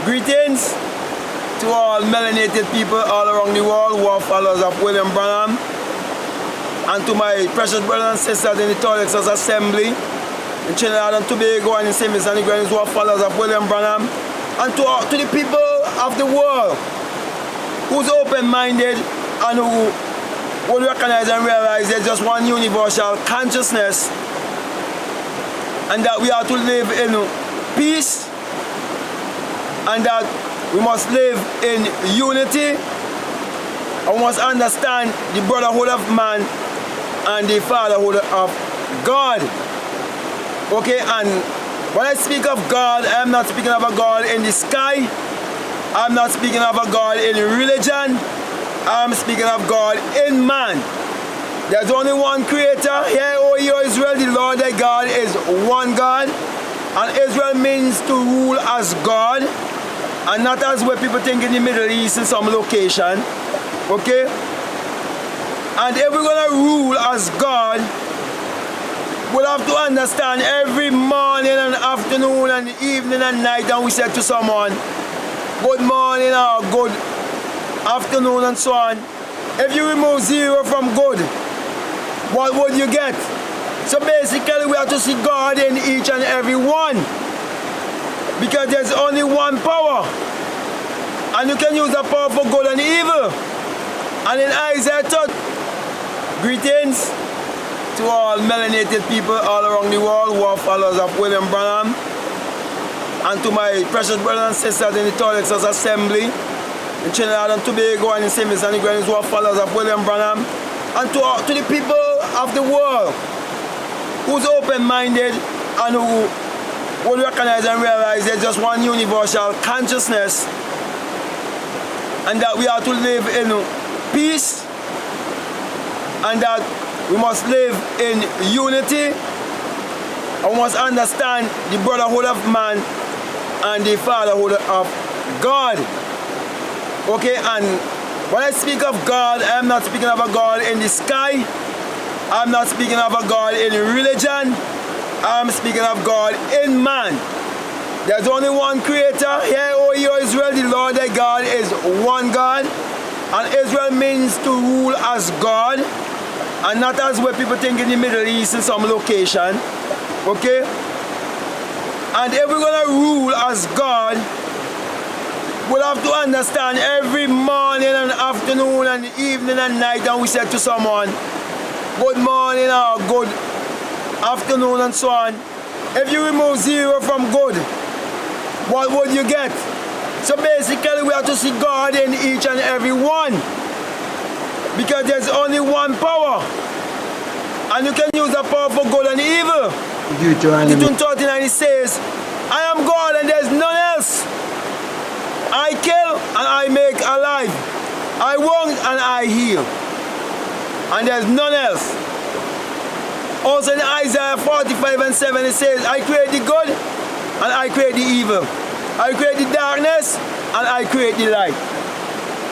Greetings to all melanated people all around the world who are followers of William Branham, and to my precious brothers and sisters in the Texas Assembly in Trinidad and Tobago and in St. Vincent and the Grenadines who are followers of William Branham, and to the people of the world who's open-minded and who will recognize and realize there's just one universal consciousness, and that we are to live in peace, and that we must live in unity, and we must understand the brotherhood of man and the fatherhood of God. Okay, and when I speak of God, I am not speaking of a God in the sky. I'm not speaking of a God in religion. I'm speaking of God in man. There's only one creator. Hear, O ye Israel, the Lord thy God is one God. And Israel means to rule as God, and not as what people think in the Middle East in some location. Okay? And if we're going to rule as God, we'll have to understand every morning and afternoon and evening and night, and we said to someone, good morning or good afternoon and so on. If you remove 0 from good, what would you get? So basically we have to see God in each and every one, because there's only one power, and you can use that power for good and evil. And in Isaiah 30, greetings to all melanated people all around the world who are followers of William Branham, and to my precious brothers and sisters in the Texas Assembly in Trinidad and Tobago and in St. Vincent and the Grenadines who are followers of William Branham, and to the people of the world who's open-minded and who will recognize and realize there's just one universal consciousness, and that we are to live in peace, and that we must live in unity, and we must understand the brotherhood of man and the fatherhood of God. Okay, and when I speak of God, I am not speaking of a God in the sky. I'm not speaking of a God in religion. I'm speaking of God in man. There's only one creator. Hear, O ye Israel, the Lord thy God is one God. And Israel means to rule as God, and not as what people think in the Middle East in some location. Okay? And if we're going to rule as God, we'll have to understand every morning and afternoon and evening and night, and we said to someone, good morning or good afternoon and so on. If you remove 0 from good, what would you get? So basically we have to see God in each and every one, because there's only one power, and you can use that power for good and evil. Deuteronomy 39 says, I am God and there's none else. I kill and I make alive. I wound and I heal. And there's none else. Also in Isaiah 45 and 7 it says, I create the good and I create the evil. I create the darkness and I create the light.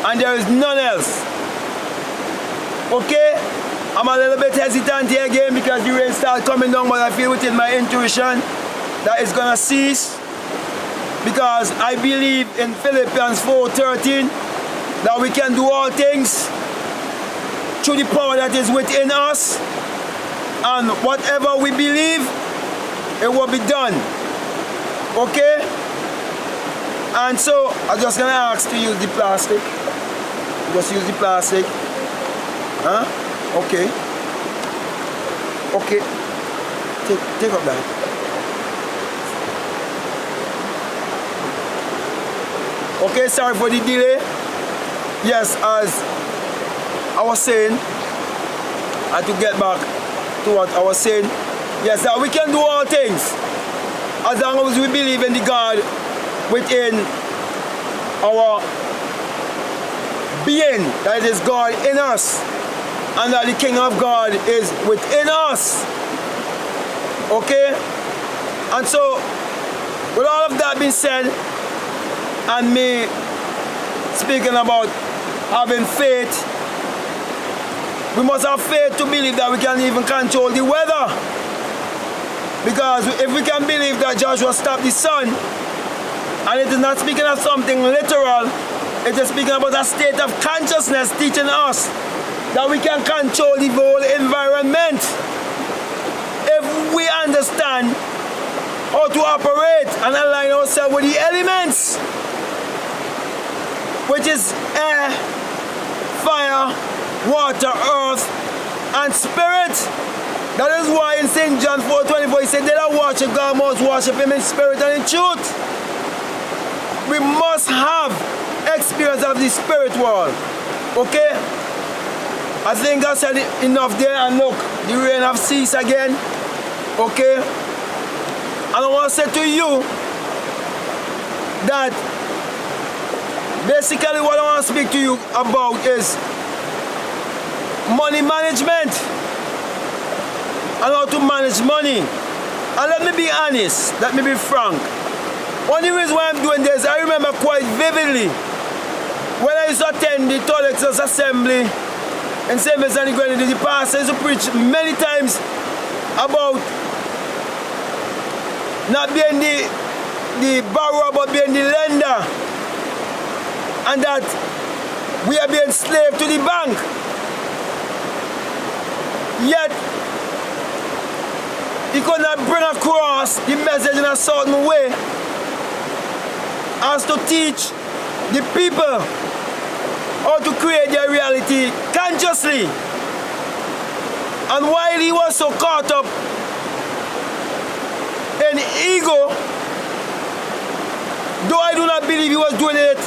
And there is none else. Okay? I'm a little bit hesitant here again because the rain started coming down, but I feel within my intuition that it's going to cease, because I believe in Philippians 4:13 that we can do all things through the power that is within us, and whatever we believe, it will be done. Okay? And so I'm just going to ask to use the plastic. Just use the plastic. Huh? Okay. Okay. Take up that. Okay, sorry for the delay. Yes, as I was saying, I had to get back to what I was saying. Yes, that we can do all things as long as we believe in the God within our being, that it is God in us, and that the Kingdom of God is within us. Okay? And so, with all of that being said, and me speaking about having faith, we must have faith to believe that we can even control the weather. Because if we can believe that Joshua stopped the sun And it is not speaking of something literal. It is speaking about a state of consciousness teaching us that we can control the whole environment if we understand how to operate and align ourselves with the elements, which is air, fire, water, earth, and spirit. That is why in St. John 4:24 he said, they that worship God must worship him in spirit and in truth. We must have experience of the spirit world. Okay? I think I said enough there, and look, the rain have ceased again. Okay? And I want to say to you that basically what I want to speak to you about is money management and how to manage money. And let me be honest, let me be frank. One of the reasons why I'm doing this, I remember quite vividly when I used to attend the Tolex Assembly in St. Vincent and the Grenadines. The pastor used to preach many times about not being the borrower but being the lender, and that we are being slave to the bank. Yet he could not bring across the message in a certain way as to teach the people how to create their reality consciously. And while he was so caught up in ego, though I do not believe he was doing it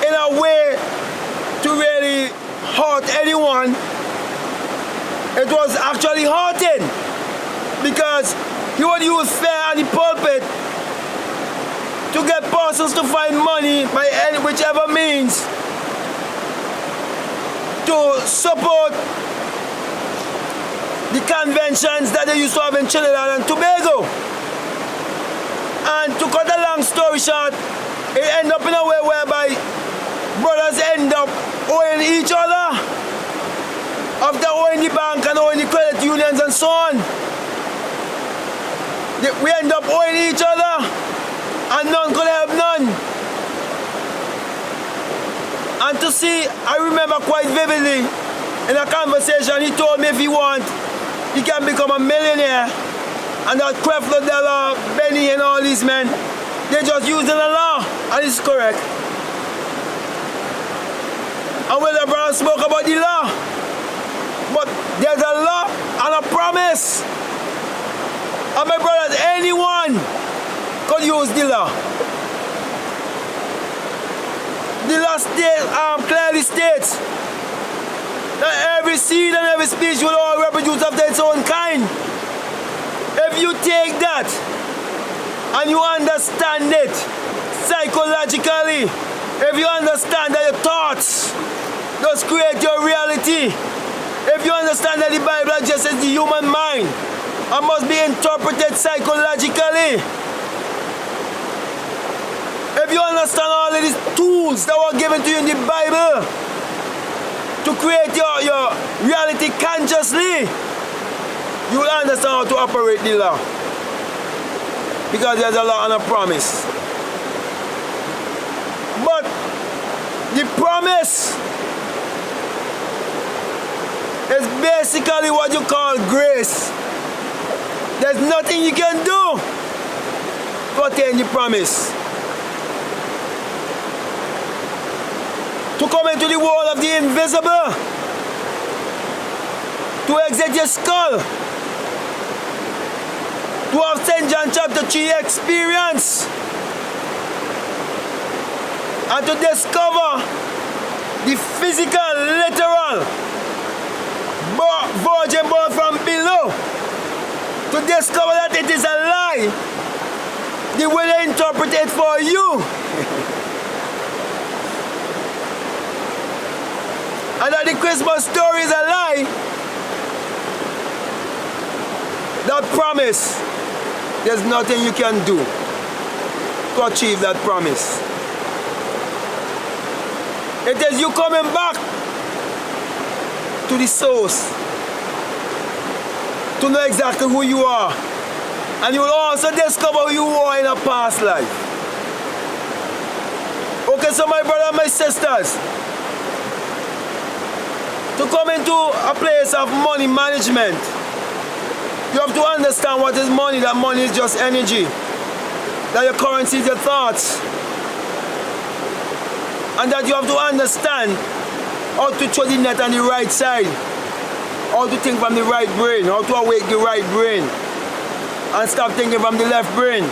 in a way to really hurt anyone, it was actually hurting, because he would use fear and the pulpit to get persons to find money by any whichever means to support the conventions that they used to have in Trinidad and Tobago. And to cut a long story short, it ended up in a way whereby brothers end up owing each other after owing the bank and owing the credit unions and so on. We end up owing each other and none could help none. And to see, I remember quite vividly in a conversation, he told me if he want, he can become a millionaire. And that Creflo Dollar, Benny and all these men, they just using the law, and it's correct. And William Brown spoke about the law, but there's a law and a promise. And my brothers, anyone could use the law. The law clearly states that every seed and every speech will all reproduce after its own kind. If you take that and you understand it psychologically, if you understand that your thoughts just create your reality, if you understand that the Bible addresses the human mind and must be interpreted psychologically, if you understand all of these tools that were given to you in the Bible to create your reality consciously, you will understand how to operate the law. Because there's a law and a promise. But the promise is basically what you call grace. There's nothing you can do to attain the promise. To come into the world of the invisible, to exit your skull, to have St. John chapter 3 experience, and to discover the physical, literal, virgin birth from below, to discover that it is a lie, the way they interpret it for you. And that the Christmas story is a lie. That promise, there's nothing you can do to achieve that promise. It is you coming back to the source to know exactly who you are And you will also discover who you were in a past life. Okay, so my brother and my sisters, to come into a place of money management, you have to understand what is money. That money is just energy. That your currency is your thoughts. And that you have to understand how to throw the net on the right side. How to think from the right brain. How to awake the right brain. And stop thinking from the left brain.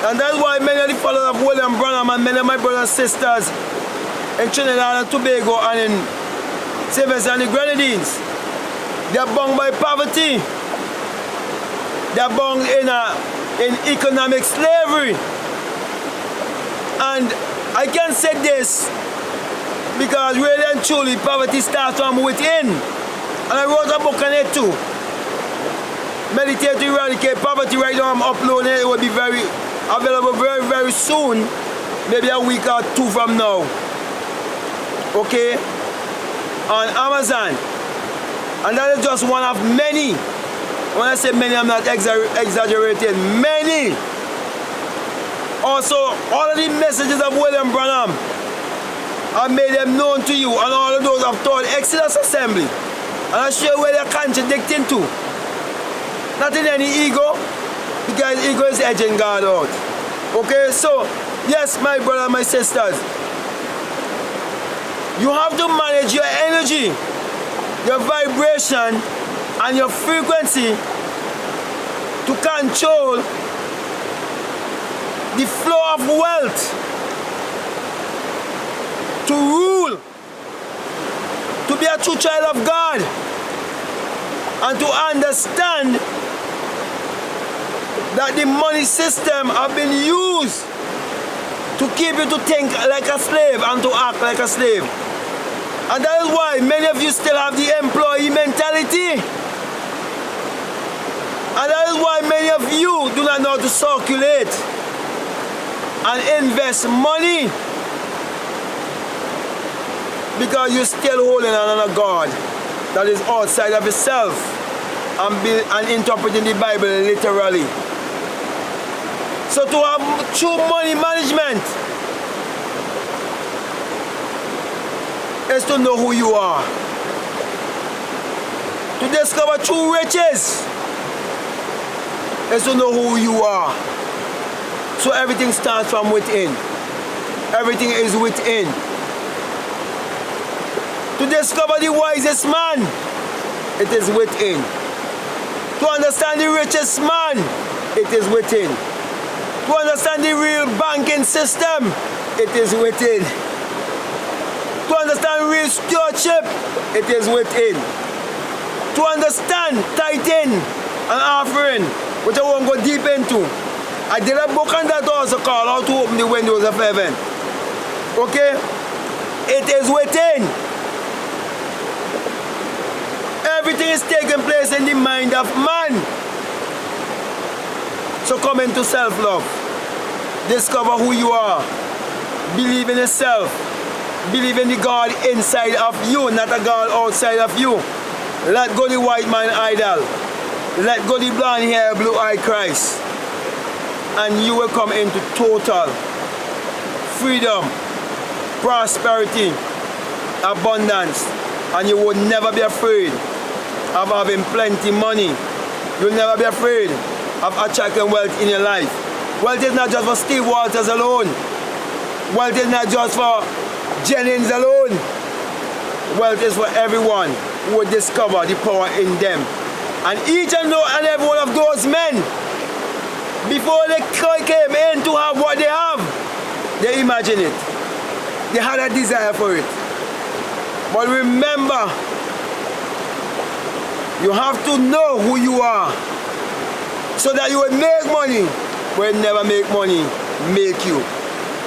And that's why many of the followers of William Branham and many of my brothers and sisters in Trinidad and Tobago and in St. Vincent and the Grenadines, they are bound by poverty. They are bound in economic slavery. And I can say this because really and truly poverty starts from within. And I wrote a book on it too. Meditate to Eradicate Poverty. Right now I'm uploading it. It will be available very, very soon. Maybe a week or two from now. Okay? On Amazon. And that is just one of many. When I say many, I'm not exaggerating. Many. Also, all of the messages of William Branham, I made them known to you, and all of those I've taught Exodus Assembly. And I show you where they're contradicting to. Not in any ego, because ego is edging God out. Okay, so, yes, my brother and my sisters, you have to manage your energy, your vibration, and your frequency to control the flow of wealth, to rule, to be a true child of God, and to understand that the money system have been used to keep you to think like a slave and to act like a slave. And that is why many of you still have the employee mentality. And that is why many of you do not know how to circulate and invest money, because you're still holding on a God that is outside of yourself and interpreting the Bible literally. So to have true money management is to know who you are. To discover true riches is to know who you are. So everything starts from within. Everything is within. To discover the wisest man, it is within. To understand the richest man, it is within. To understand the real banking system, it is within. To understand real stewardship, it is within. To understand tithing and offering, which I won't go deep into. I did a book on that also called How to Open the Windows of Heaven. Okay? It is within. Everything is taking place in the mind of man. So come into self-love. Discover who you are. Believe in yourself. Believe in the God inside of you, not a God outside of you. Let go the white man idol. Let go the blonde hair, blue-eyed Christ. And you will come into total freedom, prosperity, abundance. And you will never be afraid of having plenty money. You'll never be afraid of attracting wealth in your life. Wealth is not just for Steve Walters alone. Wealth is not just for Jennings alone. Wealth is for everyone who will discover the power in them. And each and every one of those men, before they came in to have what they have, they imagined it. They had a desire for it. But remember, you have to know who you are, so that you will make money, but never make money make you.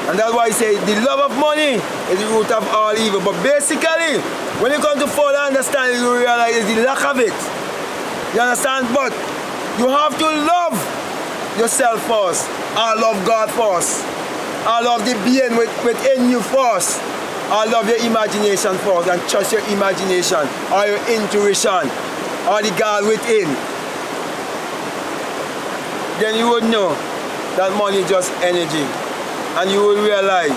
And that's why I say the love of money is the root of all evil. But basically, when you come to further understanding, you realize it's the lack of it. You understand? But you have to love yourself first. I love God first. I love the being within you first. I love your imagination first, and trust your imagination or your intuition or the God within. then you would know that money is just energy. And you will realize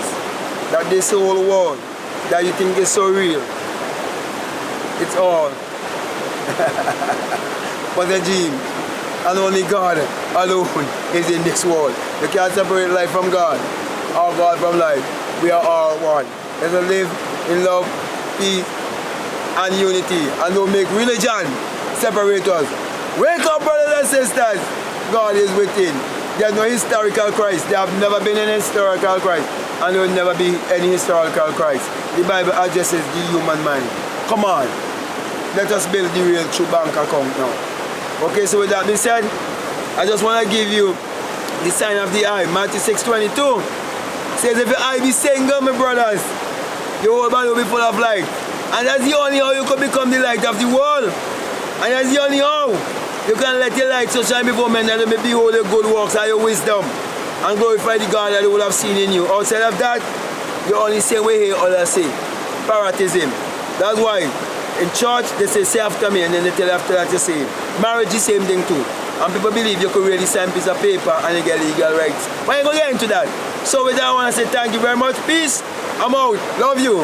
that this whole world that you think is so real, it's all but a dream. And only God alone is in this world. You can't separate life from God, or God from life. We are all one. Let us live in love, peace, and unity, and don't make religion separate us. Wake up, brothers and sisters. God is within. There's no historical Christ. There have never been any historical Christ, and there will never be any historical Christ. The Bible addresses the human mind. Come on, let us build the real true bank account now. Okay, so with that being said, I just want to give you the sign of the eye. Matthew 6:22 says, if your eye be single, my brothers, your whole body will be full of light. And that's the only how you can become the light of the world. And that's the only how you can let your light so shine before men that they may behold your good works and your wisdom and glorify the God that they will have seen in you. Outside of that, you only say what you hear others say. Parrotism. That's why in church they say after me, and then they tell after that you say marriage the same thing too. And people believe you could really sign a piece of paper and you get legal rights. Why you going to get into that? So with that I want to say thank you very much. Peace. I'm out. Love you.